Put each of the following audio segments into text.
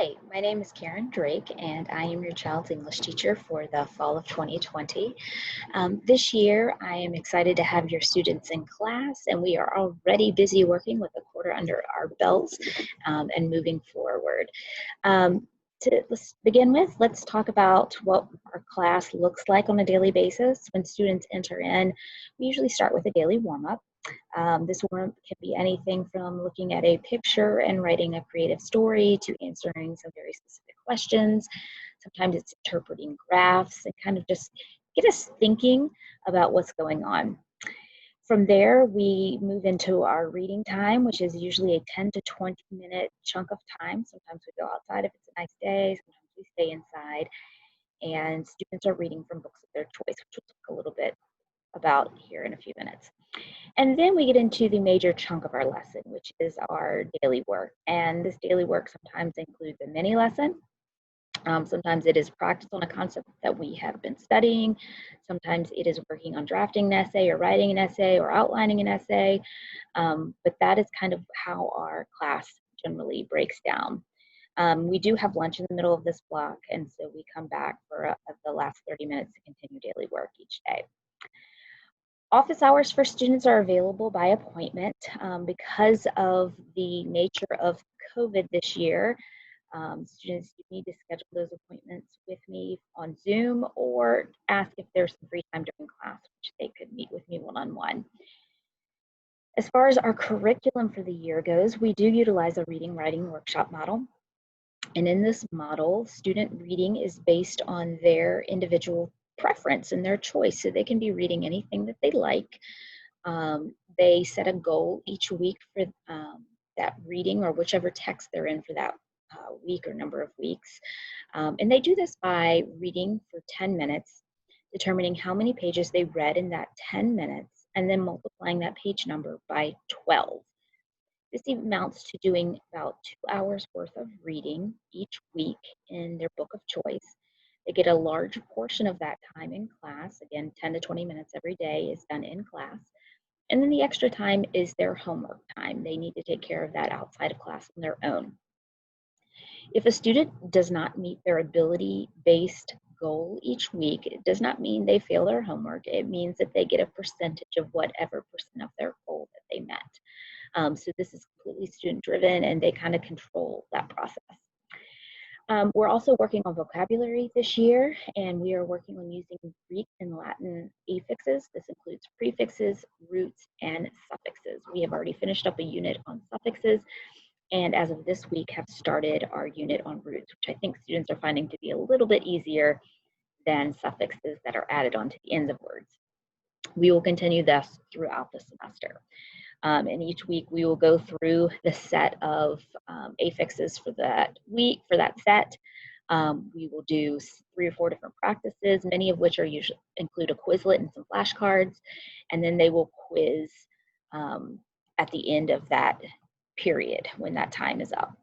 Hi, my name is Karen Drake, and I am your child's English teacher for the fall of 2020. This year, I am excited to have your students in class, and we are already busy working with a quarter under our belts and moving forward. Let's begin with, let's talk about what our class looks like on a daily basis. When students enter in, we usually start with a daily warm-up. This warm-up can be anything from looking at a picture and writing a creative story to answering some very specific questions. Sometimes it's interpreting graphs and kind of just get us thinking about what's going on. From there, we move into our reading time, which is usually a 10 to 20 minute chunk of time. Sometimes we go outside if it's a nice day, sometimes we stay inside, and students are reading from books of their choice, which we'll talk a little bit about here in a few minutes. And then we get into the major chunk of our lesson, which is our daily work. And this daily work sometimes includes a mini lesson. Sometimes it is practice on a concept that we have been studying. Sometimes it is working on drafting an essay or writing an essay or outlining an essay. But that is kind of how our class generally breaks down. We do have lunch in the middle of this block, and so we come back for the last 30 minutes to continue daily work each day. Office hours for students are available by appointment. Because of the nature of COVID this year, students need to schedule those appointments with me on Zoom or ask if there's some free time during class, which they could meet with me one-on-one. As far as our curriculum for the year goes, we do utilize a reading writing workshop model. And in this model, student reading is based on their individual preference and their choice. So they can be reading anything that they like. They set a goal each week for that reading or whichever text they're in for that week or number of weeks. And they do this by reading for 10 minutes, determining how many pages they read in that 10 minutes, and then multiplying that page number by 12. This amounts to doing about 2 hours worth of reading each week in their book of choice. They get a large portion of that time in class. Again, 10 to 20 minutes every day is done in class. And then the extra time is their homework time. They need to take care of that outside of class on their own. If a student does not meet their ability-based goal each week, it does not mean they fail their homework. It means that they get a percentage of whatever percent of their goal that they met. So this is completely student-driven, and they kind of control that process. We're also working on vocabulary this year, and we are working on using Greek and Latin affixes. This includes prefixes, roots, and suffixes. We have already finished up a unit on suffixes, and as of this week have started our unit on roots, which I think students are finding to be a little bit easier than suffixes that are added onto the ends of words. We will continue this throughout the semester. And each week we will go through the set of affixes for that week, for that set. We will do 3 or 4 different practices, many of which are usually include a Quizlet and some flashcards, and then they will quiz at the end of that period when that time is up.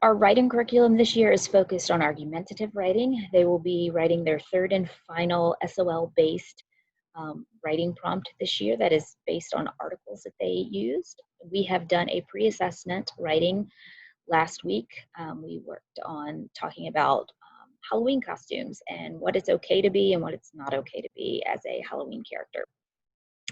Our writing curriculum this year is focused on argumentative writing. They will be writing their 3rd and final SOL-based writing prompt this year that is based on articles that they used. We have done a pre-assessment writing last week. We worked on talking about Halloween costumes and what it's okay to be and what it's not okay to be as a Halloween character.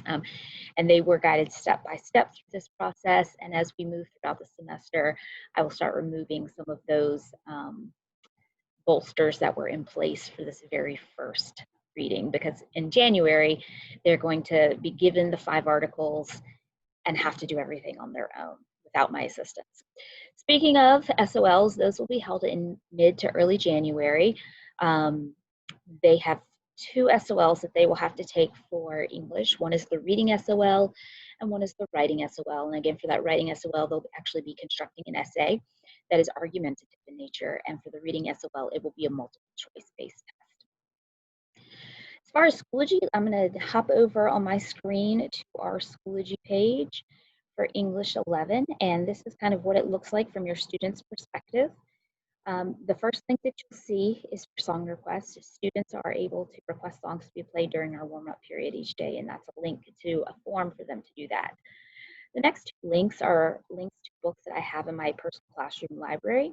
And they were guided step by step through this process. And as we move throughout the semester, I will start removing some of those bolsters that were in place for this very first reading, because in January, they're going to be given the 5 articles and have to do everything on their own without my assistance. Speaking of SOLs, those will be held in mid to early January. They have 2 SOLs that they will have to take for English. One is the reading SOL and one is the writing SOL. And again, for that writing SOL, they'll actually be constructing an essay that is argumentative in nature. And for the reading SOL, it will be a multiple choice based test. As far as Schoology, I'm going to hop over on my screen to our Schoology page for English 11. And this is kind of what it looks like from your student's perspective. The first thing that you'll see is for song requests. Students are able to request songs to be played during our warm-up period each day, and that's a link to a form for them to do that. The next 2 links are links to books that I have in my personal classroom library.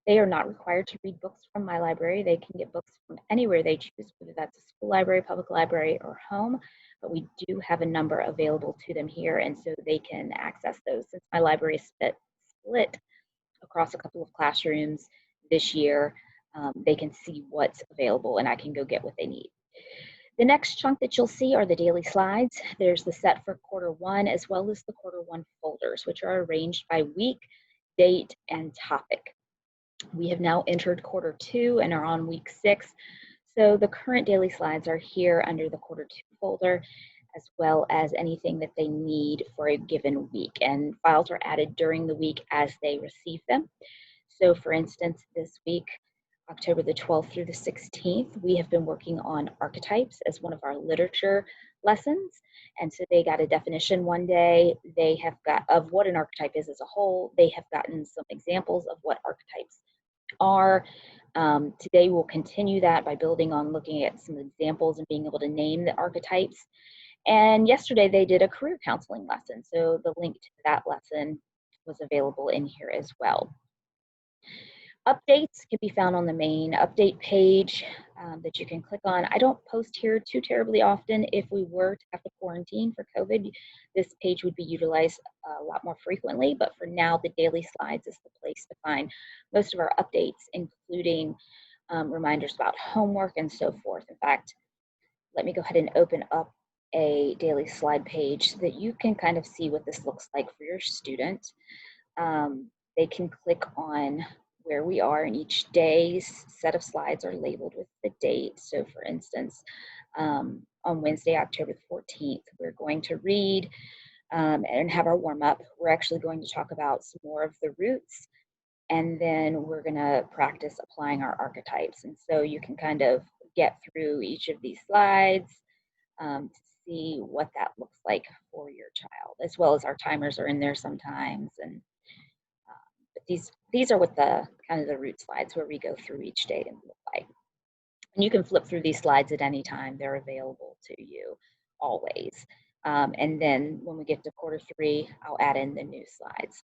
They are not required to read books from my library. They can get books from anywhere they choose, whether that's a school library, public library, or home. But we do have a number available to them here, and so they can access those. Since my library is split across a couple of classrooms this year, they can see what's available, and I can go get what they need. The next chunk that you'll see are the daily slides. There's the set for quarter one, as well as the quarter one folders, which are arranged by week, date, and topic. We have now entered quarter two and are on week 6. So the current daily slides are here under the quarter two folder, as well as anything that they need for a given week. And files are added during the week as they receive them. So for instance, this week, October the 12th through the 16th, we have been working on archetypes as one of our literature lessons. And so they got a definition one day. They have got of what an archetype is as a whole. They have gotten some examples of what archetypes are. Today we'll continue that by building on looking at some examples and being able to name the archetypes. And yesterday they did a career counseling lesson. So the link to that lesson was available in here as well. Updates can be found on the main update page that you can click on. I don't post here too terribly often. If we were to have to quarantine for COVID, this page would be utilized a lot more frequently, but for now, the daily slides is the place to find most of our updates, including reminders about homework and so forth. In fact, let me go ahead and open up a daily slide page so that you can kind of see what this looks like for your student. They can click on where we are, and each day's set of slides are labeled with the date. So for instance, on Wednesday, October the 14th, we're going to read and have our warm-up. We're actually going to talk about some more of the roots, and then we're going to practice applying our archetypes. And so you can kind of get through each of these slides to see what that looks like for your child, as well as our timers are in there sometimes. And but these are what the kind of the root slides where we go through each day and look like. And you can flip through these slides at any time. They're available to you always. And then when we get to quarter three, I'll add in the new slides.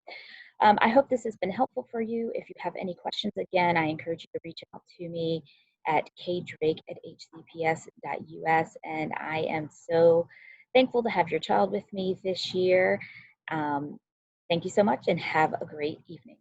I hope this has been helpful for you. If you have any questions, again, I encourage you to reach out to me at kdrake@hcps.us. And I am so thankful to have your child with me this year. Thank you so much and have a great evening.